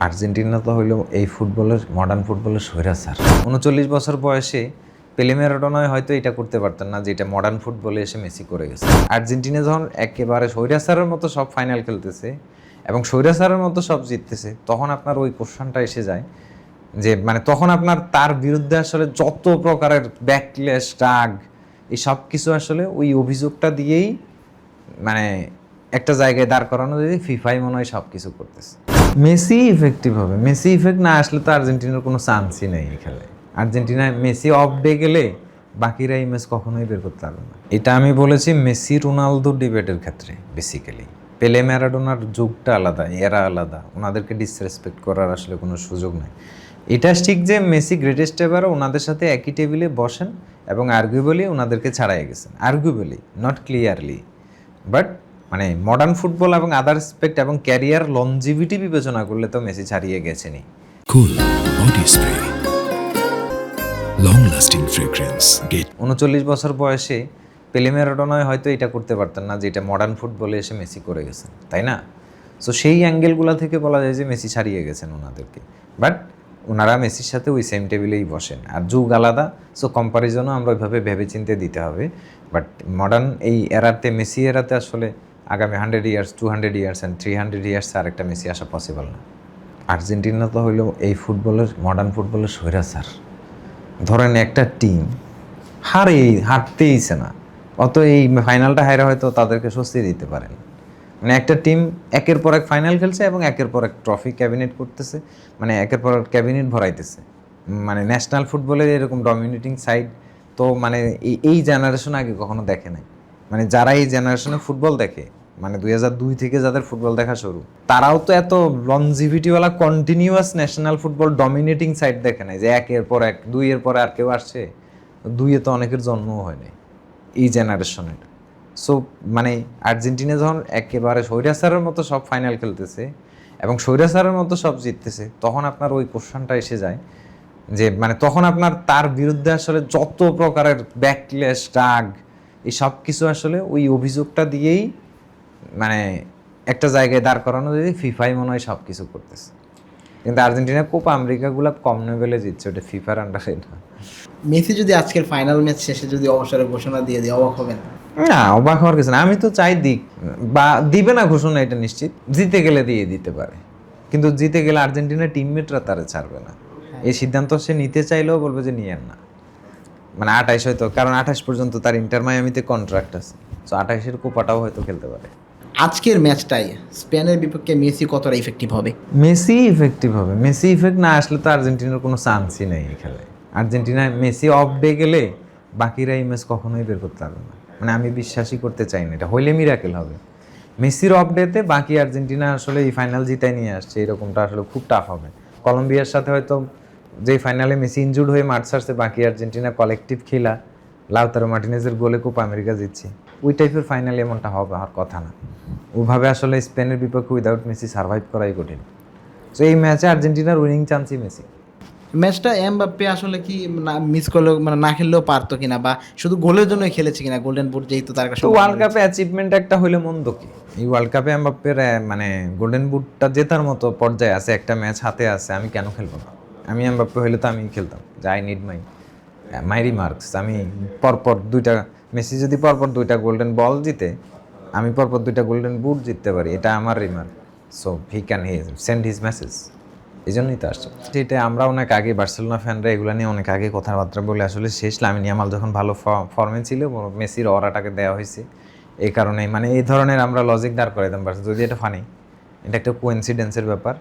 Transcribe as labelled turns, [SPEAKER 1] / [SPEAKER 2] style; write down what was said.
[SPEAKER 1] Argentina তো হইলো এই ফুটবলের মডার্ন ফুটবলের স্বৈরাচার। 39 বছর বয়সে পেলে ম্যারাডোনায় হয়তো এটা করতে পারতেন না, যেটা মডার্ন ফুটবলে এসে মেসি করে গেছে। আর্জেন্টিনা যখন একেবারে স্বৈরাচারের মতো সব ফাইনাল খেলতেছে এবং স্বৈরাচারের মতো সব জিততেছে, তখন আপনার ওই কোশ্চেনটা এসে যায় যে তখন আপনার তার বিরুদ্ধে আসলে যত প্রকারের ব্যাকলেশ রাগ এই সব কিছু আসলে ওই অভিযোগটা দিয়েই একটা জায়গায় দাঁড় করানো যদি ফিফাই মনে হয় সব কিছু করতেছে। মেসি ইফেক্টিভ হবে, মেসি ইফেক্ট না আসলে তো আর্জেন্টিনার কোনো চান্সই নেই এই খেলায়। আর্জেন্টিনায় মেসি অফ ডে গেলে বাকিরা এই ম্যাচ কখনোই বের করতে পারবে না। এটা আমি বলেছি মেসি রোনালদো ডিবেটের ক্ষেত্রে। বেসিক্যালি পেলে ম্যারাডোনার যুগটা আলাদা, এরা আলাদা, ওনাদেরকে ডিসরেসপেক্ট করার আসলে কোনো সুযোগ নেই। এটা ঠিক যে মেসি গ্রেটেস্ট এভারও ওনাদের সাথে একই টেবিলে বসেন এবং আর্গুয়েবলি ওনাদেরকে ছাড়াই গেছেন, arguably not clearly. But modern football এবং আদার স্পেক্ট এবং ক্যারিয়ার লনজিভিটি বিবেচনা করলে তো মেসি ছাড়িয়ে গেছেনই।
[SPEAKER 2] Cool body spray, long lasting fragrance.
[SPEAKER 1] 39 বছর বয়সে পেলে ম্যারাডোনায় হয়তো এটা করতে পারতেন না, যেটা মডার্ন ফুটবলে এসে মেসি করে গেছেন, তাই না? সো সেই অ্যাঙ্গেলগুলো থেকে বলা যায় যে মেসি ছাড়িয়ে গেছেন ওনাদেরকে। বাট ওনারা মেসির সাথে ওই সেম টেবিলেই বসেন, আর যুগ আলাদা। সো কম্পারিজনও আমরা ওইভাবে ভেবে চিন্তে দিতে হবে। বাট মডার্ন এই এরাতে, মেসি এরাতে আসলে আগামী 100 ইয়ার্স, 200 ইয়ার্স অ্যান্ড 300 ইয়ার্স আর একটা মেসি আসা পসিবল না। আর্জেন্টিনা তো হইলো এই ফুটবলের মডার্ন ফুটবলের স্বৈরাচার। ধরেন একটা টিম হারতেইছে না, অত এই ফাইনালটা হাইরা হয়তো তাদেরকে স্বস্তি দিতে পারেন। একটা টিম একের পর এক ফাইনাল খেলছে এবং একের পর এক ট্রফি ক্যাবিনেট করতেছে, একের পর এক ক্যাবিনেট ভরাইতেছে। ন্যাশনাল ফুটবলের এরকম ডমিনেটিং সাইড তো এই জেনারেশন আগে কখনো দেখে নাই। যারা এই জেনারেশনে ফুটবল দেখে 2002 থেকে যাদের ফুটবল দেখা শুরু, তারাও তো এত লনজিভিটিওয়ালা continuous national football dominating side দেখে নাই যে একের পর এক, দুইয়ের পর আর কেউ আসছে। দুইয়ে তো অনেকের জন্মও হয় নাই এই জেনারেশনের। সো আর্জেন্টিনা যখন একেবারে স্বৈরাচারের মতো সব ফাইনাল খেলতেছে এবং স্বৈরাচারের মতো সব জিততেছে, তখন আপনার ওই কোশ্চেনটা এসে যায় যে তখন আপনার তার বিরুদ্ধে আসলে যত প্রকারের ব্যাকলেশ রাগ এই সব কিছু আসলে ওই অভিযোগটা দিয়েই একটা জায়গায় দাঁড় করানো যদি ফিফাই মনে হয় সব কিছু করতেছে। কিন্তু আর্জেন্টিনা কোপা আমেরিকাগুলো কম লেভেলে জিতছে, ওটা ফিফার আন্ডারে না।
[SPEAKER 3] মেসি যদি আজকের ফাইনাল ম্যাচ শেষে যদি অবসরের ঘোষণা দিয়ে দেয়, অবাক হবেন?
[SPEAKER 1] না, অবাক হওয়ার কিছু না। আমি তো চাই দিক, বা দিবে না ঘোষণা এটা নিশ্চিত। জিতে গেলে দিয়ে দিতে পারে, কিন্তু জিতে গেলে আর্জেন্টিনার টিমমেটরা তারা ছাড়বে না। এই সিদ্ধান্ত সে নিতে চাইলেও বলবে যে নিয়েন না। 28 হয়তো, কারণ 28 পর্যন্ত তার ইন্টার মায়ামিতে কন্ট্রাক্ট আছে। সো 28-এর কোপাটাও হয়তো খেলতে পারে।
[SPEAKER 3] আজকের ম্যাচটাই স্পেনের বিপক্ষে মেসি কতটা ইফেক্টিভ হবে?
[SPEAKER 1] মেসি ইফেক্টিভ হবে, মেসি ইফেক্ট না আসলে তো আর্জেন্টিনার কোনো চান্সই নেই এই খেলায়। আর্জেন্টিনায় মেসি অফ ডে গেলে বাকিরা এই ম্যাচ কখনোই বের করতে পারবে না। আমি বিশ্বাসই করতে চাই না, এটা হইলে মিরাকেল হবে। মেসির অফ ডেতে বাকি আর্জেন্টিনা আসলে এই ফাইনাল জিতাই নিয়ে আসছে, এরকমটা আসলে খুব টাফ হবে। কলম্বিয়ার সাথে হয়তো যেই ফাইনালে মেসি ইনজুর্ড হয়ে মাঠ ছাড়ছে, বাকি আর্জেন্টিনা কালেকটিভ খেলা লাউতারো মার্টিনেজের গোলে কোপা আমেরিকা জিতছে, ওই টাইপের ফাইনাল এমনটা হওয়ার কথা না। ওইভাবে আসলে স্পেনের বিপক্ষে উইদাউট মেসি সার্ভাইভ করাই কঠিন। তো এই ম্যাচে আর্জেন্টিনার উইনিং চান্সই মেসি।
[SPEAKER 3] ম্যাচটা এমবাপ্পে আসলে কি মিস করলেও না খেললেও পারতো কিনা, বা শুধু গোলের জন্যই খেলেছে কিনা? গোল্ডেন বুট যেহেতু তার কাছে,
[SPEAKER 1] ওয়ার্ল্ড কাপে অ্যাচিভমেন্ট একটা হইলে মন্দ কি? এই ওয়ার্ল্ড কাপে এমবাপ্পের গোল্ডেন বুটটা জেতার মতো পর্যায়ে আছে, একটা ম্যাচ হাতে আছে, আমি কেন খেলবো না? আমি এমবাপ্পে হইলে তো আমি খেলতাম, যে আই নিড মাই রিমার্কস। আমি পরপর দুইটা, মেসি যদি পরপর 2টা গোল্ডেন বল জিতে, আমি পরপর 2টা গোল্ডেন বুট জিততে পারি, এটা আমার remark. So he can send his message, এই জন্যই তো আসছে। এটা আমরা অনেক আগে, বার্সেলোনা ফ্যানরা এগুলো নিয়ে অনেক আগে কথাবার্তা বলে আসলে শেষ। লামিন ইয়ামাল যখন ভালো ফর্মে ছিল, মেসির অরাটাকে দেওয়া হয়েছে এই কারণে। এই ধরনের আমরা লজিক দাঁড় করে দিতাম, যদি এটা ফানি, এটা একটা কোইন্সিডেন্সের ব্যাপার।